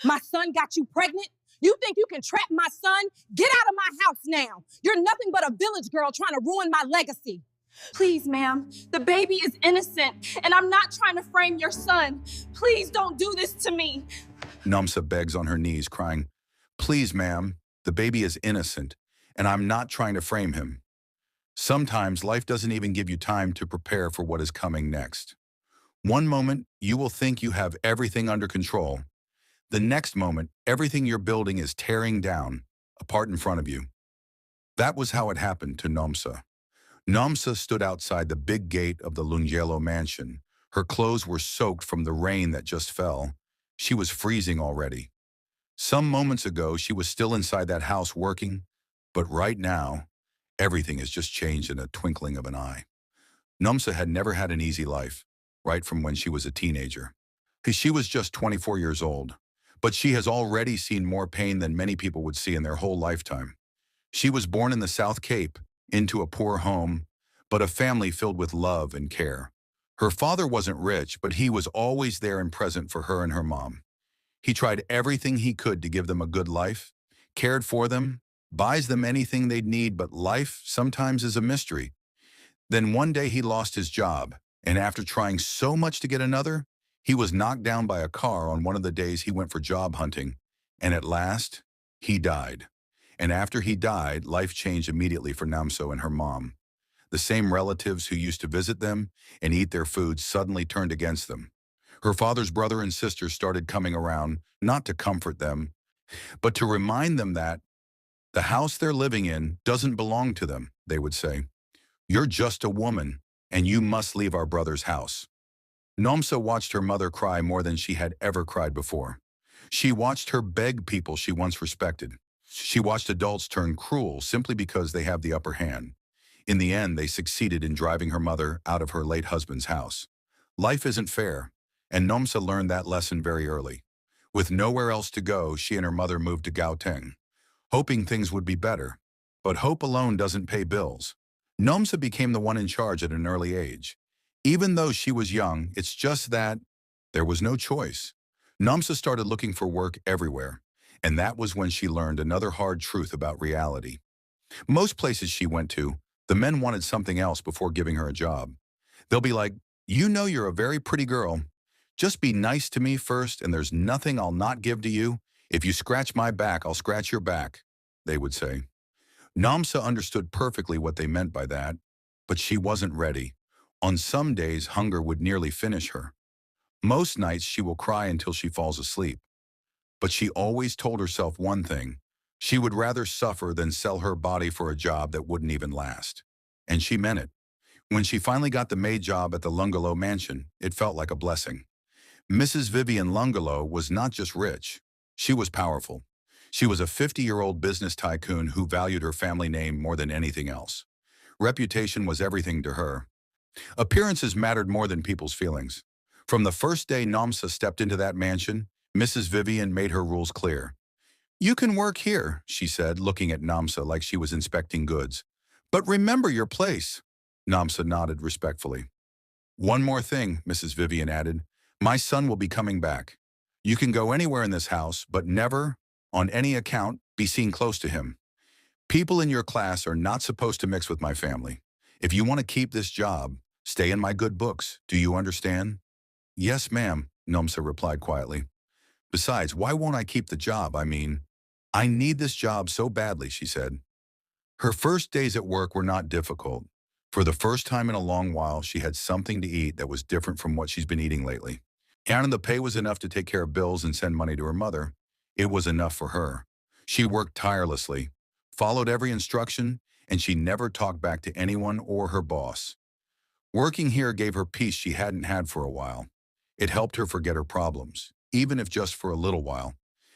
My son got you pregnant? You think you can trap my son? Get out of my house now. You're nothing but a village girl trying to ruin my legacy. Please, ma'am, the baby is innocent, and I'm not trying to frame your son. Please don't do this to me. Nomsa begs on her knees, crying, "Please, ma'am, the baby is innocent, and I'm not trying to frame him." Sometimes life doesn't even give you time to prepare for what is coming next. One moment, you will think you have everything under control. The next moment, everything you're building is tearing down, apart in front of you. That was how it happened to Nomsa. Nomsa stood outside the big gate of the Lungelo mansion. Her clothes were soaked from the rain that just fell. She was freezing already. Some moments ago, she was still inside that house working, but right now, everything has just changed in a twinkling of an eye. Nomsa had never had an easy life, right from when she was a teenager. She was just 24 years old, but she has already seen more pain than many people would see in their whole lifetime. She was born in the South Cape, into a poor home, but a family filled with love and care. Her father wasn't rich, but he was always there and present for her and her mom. He tried everything he could to give them a good life, cared for them, buys them anything they'd need, but life sometimes is a mystery. Then one day he lost his job, and after trying so much to get another, he was knocked down by a car on one of the days he went for job hunting, and at last, he died. And after he died, life changed immediately for Nomsa and her mom. The same relatives who used to visit them and eat their food suddenly turned against them. Her father's brother and sister started coming around, not to comfort them, but to remind them that the house they're living in doesn't belong to them, they would say. "You're just a woman, and you must leave our brother's house." Nomsa watched her mother cry more than she had ever cried before. She watched her beg people she once respected. She watched adults turn cruel simply because they have the upper hand. In the end, they succeeded in driving her mother out of her late husband's house. Life isn't fair, and Nomsa learned that lesson very early. With nowhere else to go, she and her mother moved to Gao Teng, hoping things would be better. But hope alone doesn't pay bills. Nomsa became the one in charge at an early age. Even though she was young, it's just that there was no choice. Nomsa started looking for work everywhere, and that was when she learned another hard truth about reality. Most places she went to, the men wanted something else before giving her a job. They'll be like, "You know you're a very pretty girl. Just be nice to me first, and there's nothing I'll not give to you. If you scratch my back, I'll scratch your back," they would say. Nomsa understood perfectly what they meant by that, but she wasn't ready. On some days, hunger would nearly finish her. Most nights, she will cry until she falls asleep. But she always told herself one thing: she would rather suffer than sell her body for a job that wouldn't even last. And she meant it. When she finally got the maid job at the Lungalo mansion, it felt like a blessing. Mrs. Vivian Lungalo was not just rich. She was powerful. She was a 50-year-old business tycoon who valued her family name more than anything else. Reputation was everything to her. Appearances mattered more than people's feelings. From the first day Nomsa stepped into that mansion, Mrs. Vivian made her rules clear. "You can work here," she said, looking at Nomsa like she was inspecting goods. "But remember your place." Nomsa nodded respectfully. "One more thing," Mrs. Vivian added. "My son will be coming back. You can go anywhere in this house, but never, on any account, be seen close to him. People in your class are not supposed to mix with my family. If you want to keep this job, stay in my good books. Do you understand?" "Yes, ma'am," Nomsa replied quietly. "Besides, why won't I keep the job? I need this job so badly," she said. Her first days at work were not difficult. For the first time in a long while, she had something to eat that was different from what she's been eating lately. And the pay was enough to take care of bills and send money to her mother. It was enough for her. She worked tirelessly, followed every instruction, and she never talked back to anyone or her boss. Working here gave her peace she hadn't had for a while. It helped her forget her problems, even if just for a little while.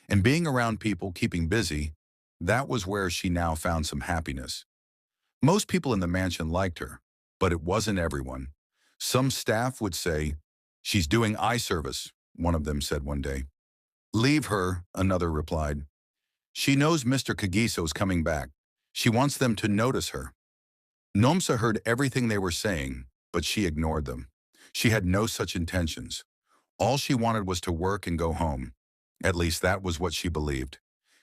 And being around people, keeping busy, that was where she now found some happiness. Most people in the mansion liked her, but it wasn't everyone. Some staff would say, "She's doing eye service," one of them said one day. "Leave her," another replied. "She knows Mr. Kagiso is coming back. She wants them to notice her." Nomsa heard everything they were saying, but she ignored them. She had no such intentions. All she wanted was to work and go home. At least that was what she believed.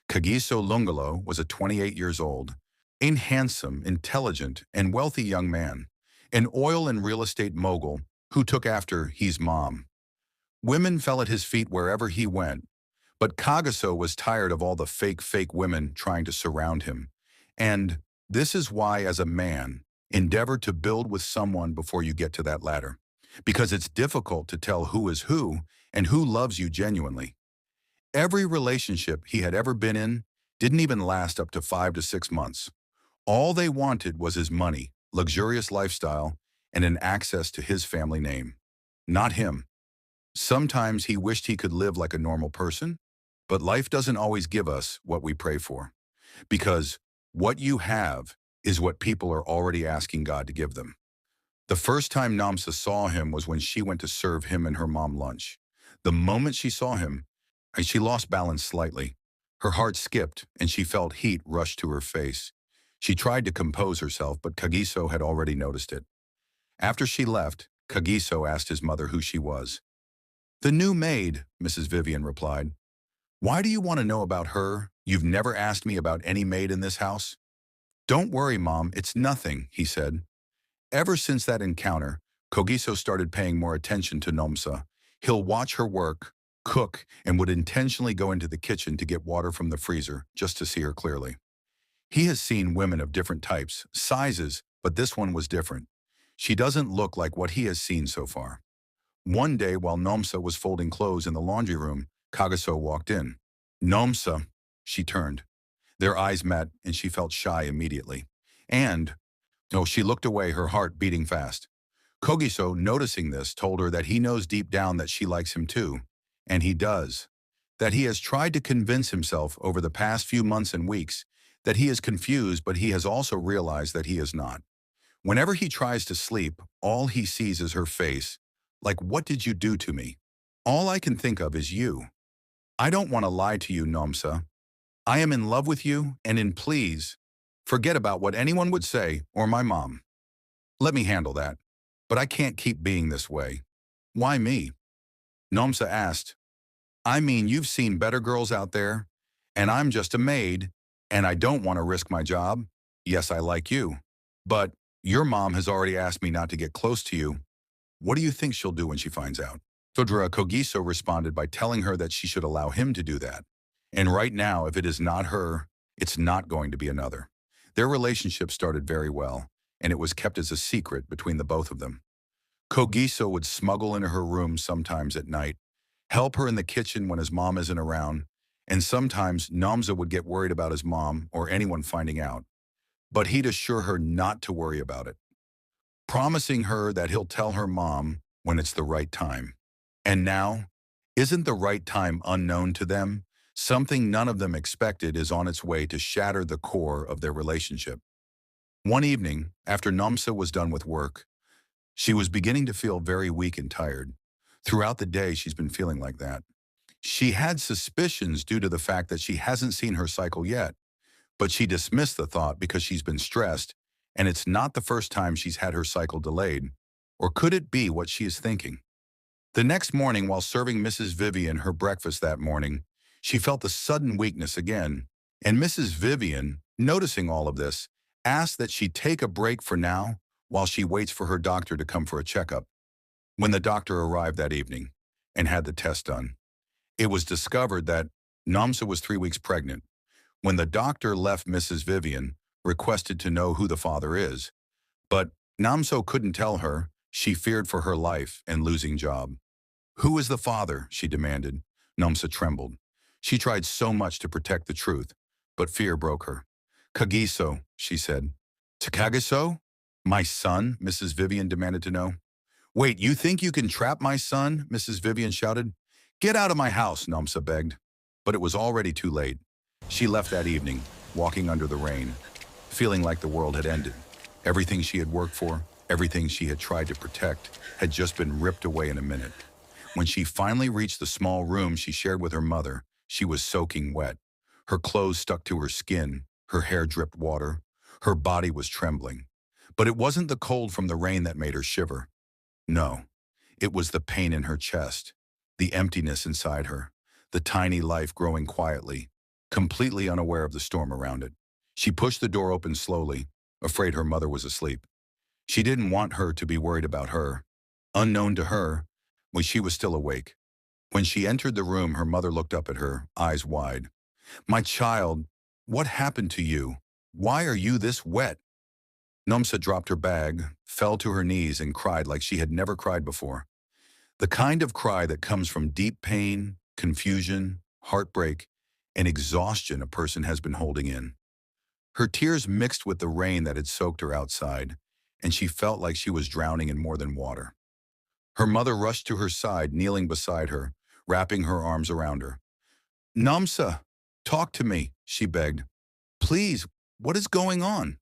Kagiso Lungalo was a 28 years old, a handsome, intelligent, and wealthy young man, an oil and real estate mogul who took after his mom. Women fell at his feet wherever he went, but Kagiso was tired of all the fake women trying to surround him. And this is why, as a man, endeavor to build with someone before you get to that ladder, because it's difficult to tell who is who and who loves you genuinely. Every relationship he had ever been in didn't even last up to 5 to 6 months. All they wanted was his money, luxurious lifestyle, and an access to his family name. Not him. Sometimes he wished he could live like a normal person, but life doesn't always give us what we pray for. Because what you have is what people are already asking God to give them. The first time Nomsa saw him was when she went to serve him and her mom lunch. The moment she saw him, she lost balance slightly. Her heart skipped, and she felt heat rush to her face. She tried to compose herself, but Kagiso had already noticed it. After she left, Kagiso asked his mother who she was. "The new maid," Mrs. Vivian replied. "Why do you want to know about her? You've never asked me about any maid in this house." "Don't worry, Mom, it's nothing," he said. Ever since that encounter, Kagiso started paying more attention to Nomsa. He'll watch her work, cook, and would intentionally go into the kitchen to get water from the freezer just to see her clearly. He has seen women of different types, sizes, but this one was different. She doesn't look like what he has seen so far. One day, while Nomsa was folding clothes in the laundry room, Kagiso walked in. "Nomsa," she turned. Their eyes met, and she felt shy immediately. She looked away, her heart beating fast. Kagiso, noticing this, told her that he knows deep down that she likes him too. And he does. That he has tried to convince himself over the past few months and weeks that he is confused, but he has also realized that he is not. Whenever he tries to sleep, all he sees is her face. Like, "What did you do to me? All I can think of is you. I don't want to lie to you, Nomsa. I am in love with you, and please, forget about what anyone would say or my mom. Let me handle that. But I can't keep being this way." "Why me?" Nomsa asked. "I mean, you've seen better girls out there, and I'm just a maid, and I don't want to risk my job. Yes, I like you. But your mom has already asked me not to get close to you. What do you think she'll do when she finds out?" Kagiso responded by telling her that she should allow him to do that. And right now, if it is not her, it's not going to be another. Their relationship started very well, and it was kept as a secret between the both of them. Kagiso would smuggle into her room sometimes at night, help her in the kitchen when his mom isn't around, and sometimes Nomsa would get worried about his mom or anyone finding out. But he'd assure her not to worry about it, promising her that he'll tell her mom when it's the right time. And now, isn't the right time unknown to them? Something none of them expected is on its way to shatter the core of their relationship. One evening, after Nomsa was done with work, she was beginning to feel very weak and tired. Throughout the day, she's been feeling like that. She had suspicions due to the fact that she hasn't seen her cycle yet, but she dismissed the thought because she's been stressed, and it's not the first time she's had her cycle delayed. Or could it be what she is thinking? The next morning, while serving Mrs. Vivian her breakfast that morning, she felt a sudden weakness again, and Mrs. Vivian, noticing all of this, asked that she take a break for now while she waits for her doctor to come for a checkup. When the doctor arrived that evening and had the test done, it was discovered that Nomsa was 3 weeks pregnant. When the doctor left, Mrs. Vivian requested to know who the father is, but Nomsa couldn't tell her. She feared for her life and losing job. "Who is the father?" she demanded. Nomsa trembled. She tried so much to protect the truth, but fear broke her. "Kagiso," she said. "To Kagiso? My son?" Mrs. Vivian demanded to know. "Wait, you think you can trap my son?" Mrs. Vivian shouted. "Get out of my house," Nomsa begged. But it was already too late. She left that evening, walking under the rain, feeling like the world had ended. Everything she had worked for, everything she had tried to protect, had just been ripped away in a minute. When she finally reached the small room she shared with her mother, she was soaking wet. Her clothes stuck to her skin, her hair dripped water, her body was trembling. But it wasn't the cold from the rain that made her shiver. No, it was the pain in her chest, the emptiness inside her, the tiny life growing quietly, completely unaware of the storm around it. She pushed the door open slowly, afraid her mother was asleep. She didn't want her to be worried about her. Unknown to her, when she was still awake. When she entered the room, her mother looked up at her, eyes wide. "My child, what happened to you? Why are you this wet?" Nomsa dropped her bag, fell to her knees, and cried like she had never cried before. The kind of cry that comes from deep pain, confusion, heartbreak, and exhaustion a person has been holding in. Her tears mixed with the rain that had soaked her outside, and she felt like she was drowning in more than water. Her mother rushed to her side, kneeling beside her, wrapping her arms around her. "Nomsa, talk to me," she begged. "Please, what is going on?"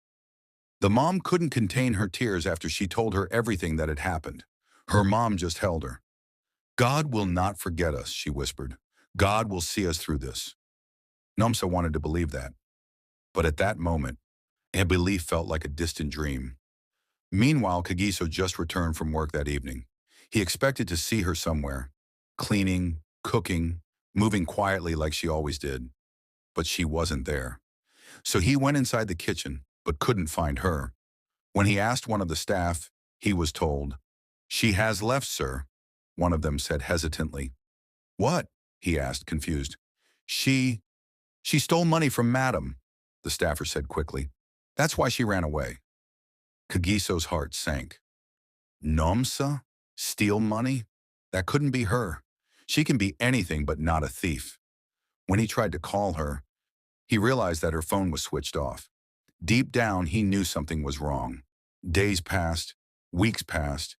The mom couldn't contain her tears after she told her everything that had happened. Her mom just held her. "God will not forget us," she whispered. "God will see us through this." Nomsa wanted to believe that. But at that moment, a belief felt like a distant dream. Meanwhile, Kagiso just returned from work that evening. He expected to see her somewhere, cleaning, cooking, moving quietly like she always did. But she wasn't there. So he went inside the kitchen, but couldn't find her. When he asked one of the staff, he was told, "She has left, sir," one of them said hesitantly. "What?" he asked, confused. She stole money from Madam," the staffer said quickly. "That's why she ran away." Kagiso's heart sank. Nomsa? Steal money? That couldn't be her. She can be anything but not a thief. When he tried to call her, he realized that her phone was switched off. Deep down, he knew something was wrong. Days passed, weeks passed,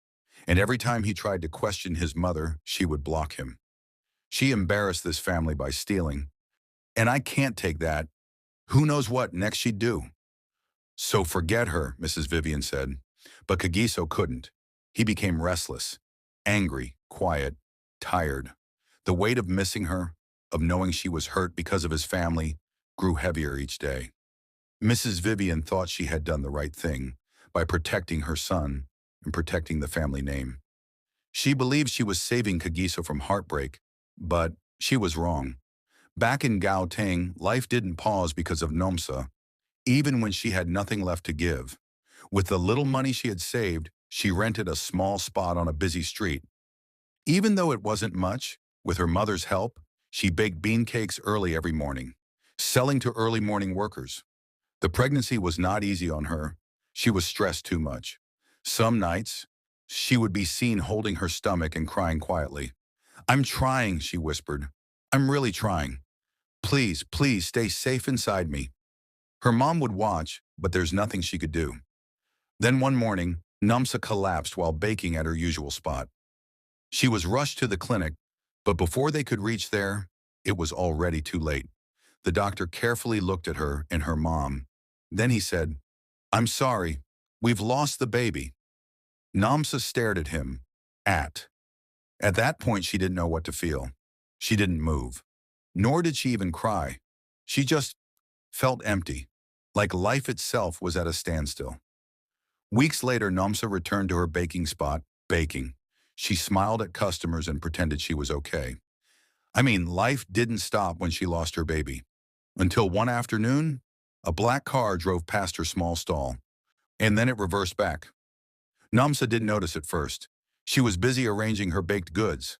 and every time he tried to question his mother, she would block him. "She embarrassed this family by stealing, and I can't take that. Who knows what next she'd do?" "So forget her," Mrs. Vivian said. But Kagiso couldn't. He became restless, angry, quiet, tired. The weight of missing her, of knowing she was hurt because of his family, grew heavier each day. Mrs. Vivian thought she had done the right thing by protecting her son and protecting the family name. She believed she was saving Kagiso from heartbreak, but she was wrong. Back in Gao Teng, life didn't pause because of Nomsa, even when she had nothing left to give. With the little money she had saved, she rented a small spot on a busy street. Even though it wasn't much, with her mother's help, she baked bean cakes early every morning, selling to early morning workers. The pregnancy was not easy on her. She was stressed too much. Some nights, she would be seen holding her stomach and crying quietly. "I'm trying," she whispered. "I'm really trying. Please, please stay safe inside me." Her mom would watch, but there's nothing she could do. Then one morning, Nomsa collapsed while baking at her usual spot. She was rushed to the clinic, but before they could reach there, it was already too late. The doctor carefully looked at her and her mom. Then he said, "I'm sorry, we've lost the baby." Nomsa stared at him. At that point, she didn't know what to feel. She didn't move. Nor did she even cry. She just felt empty, like life itself was at a standstill. Weeks later, Nomsa returned to her baking spot, baking. She smiled at customers and pretended she was okay. I mean, life didn't stop when she lost her baby. Until one afternoon, a black car drove past her small stall, and then it reversed back. Nomsa didn't notice at first. She was busy arranging her baked goods.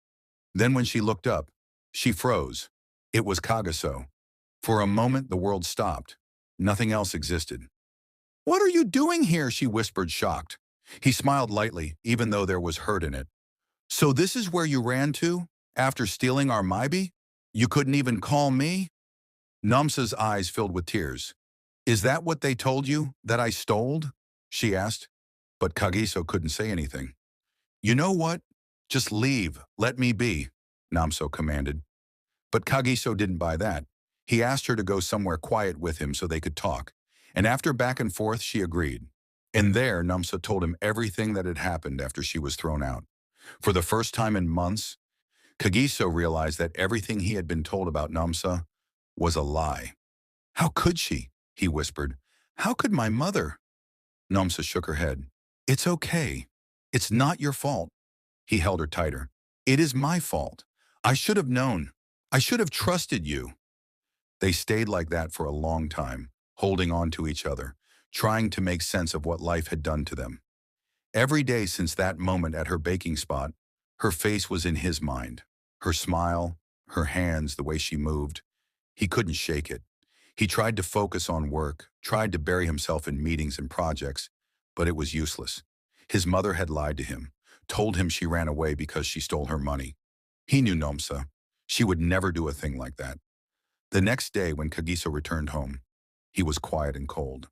Then when she looked up, she froze. It was Kagiso. For a moment, the world stopped. Nothing else existed. "What are you doing here?" she whispered, shocked. He smiled lightly, even though there was hurt in it. "So this is where you ran to, after stealing our Maibi? You couldn't even call me?" Nomsa's eyes filled with tears. "Is that what they told you, that I stole?" she asked. But Kagiso couldn't say anything. "You know what? Just leave, let me be," Nomsa commanded. But Kagiso didn't buy that. He asked her to go somewhere quiet with him so they could talk. And after back and forth, she agreed. And there, Nomsa told him everything that had happened after she was thrown out. For the first time in months, Kagiso realized that everything he had been told about Nomsa was a lie. "How could she?" he whispered. "How could my mother?" Nomsa shook her head. "It's okay. It's not your fault." He held her tighter. "It is my fault. I should have known. I should have trusted you. They stayed like that for a long time, holding on to each other, trying to make sense of what life had done to them. Every day since that moment at her baking spot, her face was in his mind. Her smile, her hands, the way she moved. He couldn't shake it. He tried to focus on work, tried to bury himself in meetings and projects, but it was useless. His mother had lied to him, told him she ran away because she stole her money. He knew Nomsa. She would never do a thing like that. The next day, when Kagiso returned home, he was quiet and cold.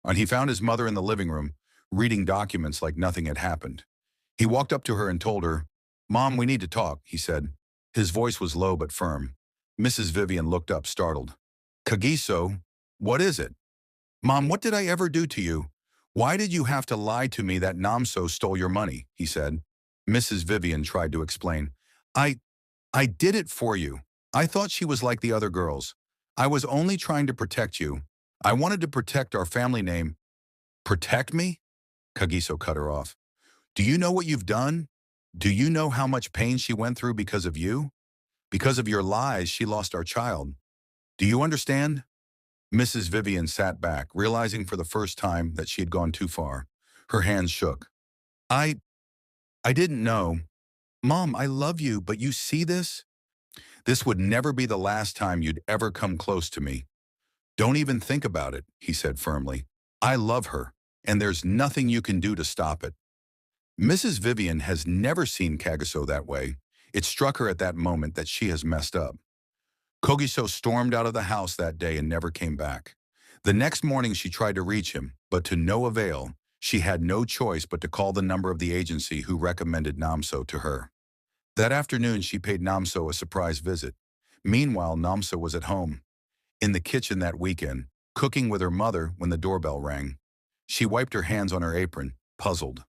And he found his mother in the living room, reading documents like nothing had happened. He walked up to her and told her, "Mom, we need to talk," he said. His voice was low but firm. Mrs. Vivian looked up, startled. "Kagiso, what is it?" "Mom, what did I ever do to you? Why did you have to lie to me that Nomsa stole your money?" he said. Mrs. Vivian tried to explain. I did it for you. I thought she was like the other girls. I was only trying to protect you. I wanted to protect our family name." "Protect me?" Kagiso cut her off. "Do you know what you've done? Do you know how much pain she went through because of you? Because of your lies, she lost our child. Do you understand?" Mrs. Vivian sat back, realizing for the first time that she had gone too far. Her hands shook. I didn't know. Mom, I love you, but you see this? This would never be the last time you'd ever come close to me. Don't even think about it," he said firmly. "I love her, and there's nothing you can do to stop it." Mrs. Vivian has never seen Kagiso that way. It struck her at that moment that she has messed up. Kagiso stormed out of the house that day and never came back. The next morning she tried to reach him, but to no avail. She had no choice but to call the number of the agency who recommended Nomsa to her. That afternoon she paid Nomsa a surprise visit. Meanwhile, Nomsa was at home, in the kitchen that weekend, cooking with her mother when the doorbell rang. She wiped her hands on her apron, puzzled.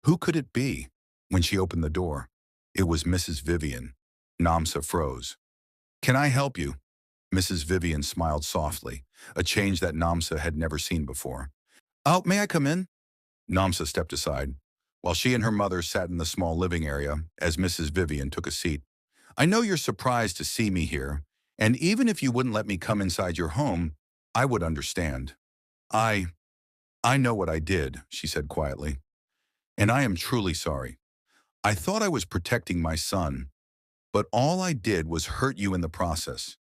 Who could it be? When she opened the door, it was Mrs. Vivian. Nomsa froze. "Can I help you?" Mrs. Vivian smiled softly, a change that Nomsa had never seen before. "Oh, may I come in?" Nomsa stepped aside, while she and her mother sat in the small living area as Mrs. Vivian took a seat. "I know you're surprised to see me here, and even if you wouldn't let me come inside your home, I would understand. I know what I did," she said quietly, "and I am truly sorry. I thought I was protecting my son, but all I did was hurt you in the process.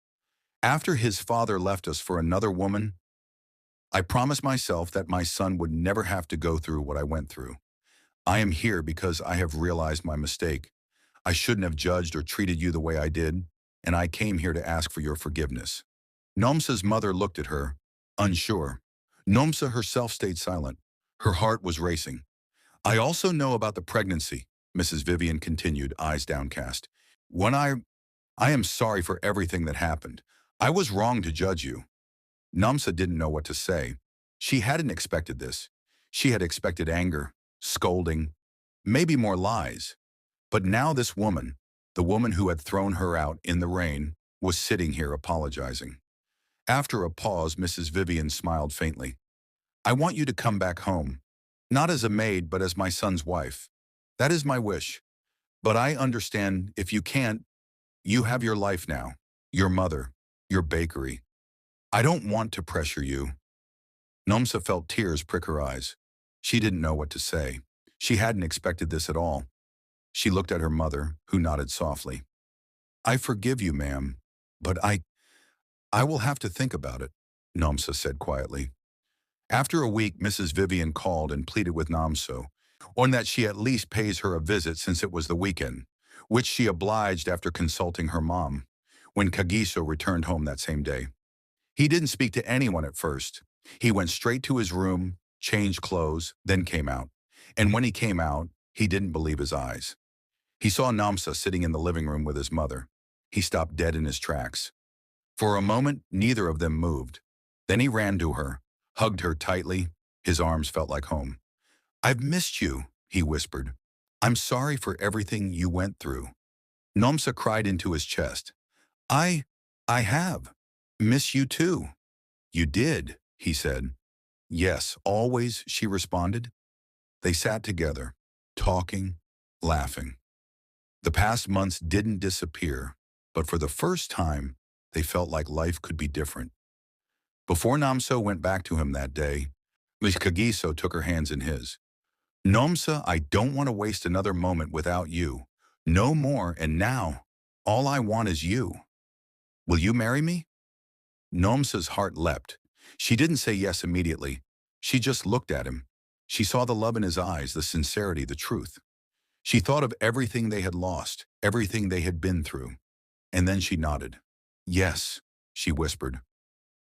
After his father left us for another woman, I promised myself that my son would never have to go through what I went through. I am here because I have realized my mistake. I shouldn't have judged or treated you the way I did, and I came here to ask for your forgiveness." Nomsa's mother looked at her, unsure. Nomsa herself stayed silent. Her heart was racing. "I also know about the pregnancy," Mrs. Vivian continued, eyes downcast. "When I am sorry for everything that happened. I was wrong to judge you." Nomsa didn't know what to say. She hadn't expected this. She had expected anger, scolding, maybe more lies. But now this woman, the woman who had thrown her out in the rain, was sitting here apologizing. After a pause, Mrs. Vivian smiled faintly. "I want you to come back home, not as a maid, but as my son's wife. That is my wish. But I understand if you can't, you have your life now, your mother, your bakery. I don't want to pressure you." Nomsa felt tears prick her eyes. She didn't know what to say. She hadn't expected this at all. She looked at her mother, who nodded softly. "I forgive you, ma'am, but I will have to think about it," Nomsa said quietly. After a week, Mrs. Vivian called and pleaded with Nomsa on that she at least pays her a visit since it was the weekend, which she obliged after consulting her mom, when Kagiso returned home that same day. He didn't speak to anyone at first. He went straight to his room, changed clothes, then came out. And when he came out, he didn't believe his eyes. He saw Nomsa sitting in the living room with his mother. He stopped dead in his tracks. For a moment, neither of them moved. Then he ran to her, hugged her tightly. His arms felt like home. "I've missed you," he whispered. "I'm sorry for everything you went through." Nomsa cried into his chest. I have. Miss you too." "You did," he said. "Yes, always," she responded. They sat together, talking, laughing. The past months didn't disappear. but for the first time, they felt like life could be different. Before Nomsa went back to him that day, Miss Kagiso took her hands in his. Nomsa, I don't want to waste another moment without you. No more, and now, all I want is you. Will you marry me? Nomsa's heart leapt. She didn't say yes immediately. She just looked at him. She saw the love in his eyes, the sincerity, the truth. She thought of everything they had lost, everything they had been through. And then she nodded. Yes, she whispered.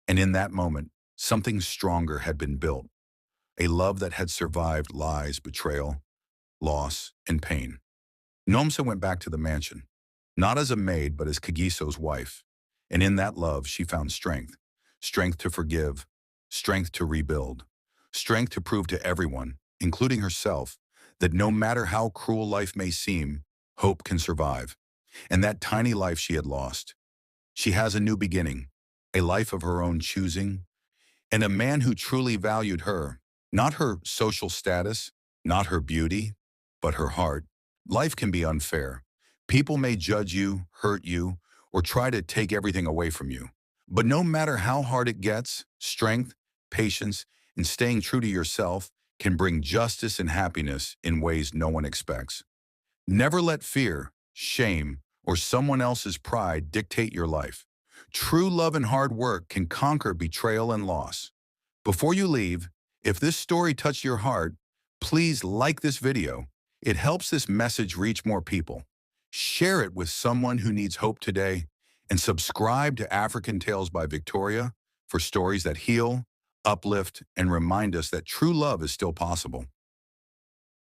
And in that moment, something stronger had been built. A love that had survived lies, betrayal, loss, and pain. Nomsa went back to the mansion, not as a maid, but as Kagiso's wife. And in that love, she found strength. Strength to forgive, strength to rebuild, strength to prove to everyone, including herself, that no matter how cruel life may seem, hope can survive. And that tiny life she had lost, she has a new beginning, a life of her own choosing, and a man who truly valued her, not her social status, not her beauty, but her heart. Life can be unfair. People may judge you, hurt you, or try to take everything away from you. But no matter how hard it gets, strength, patience, and staying true to yourself can bring justice and happiness in ways no one expects. Never let fear, shame, or someone else's pride dictate your life. True love and hard work can conquer betrayal and loss. Before you leave, if this story touched your heart, please like this video. It helps this message reach more people. Share it with someone who needs hope today, and subscribe to African Tales by Victoria for stories that heal, uplift, and remind us that true love is still possible.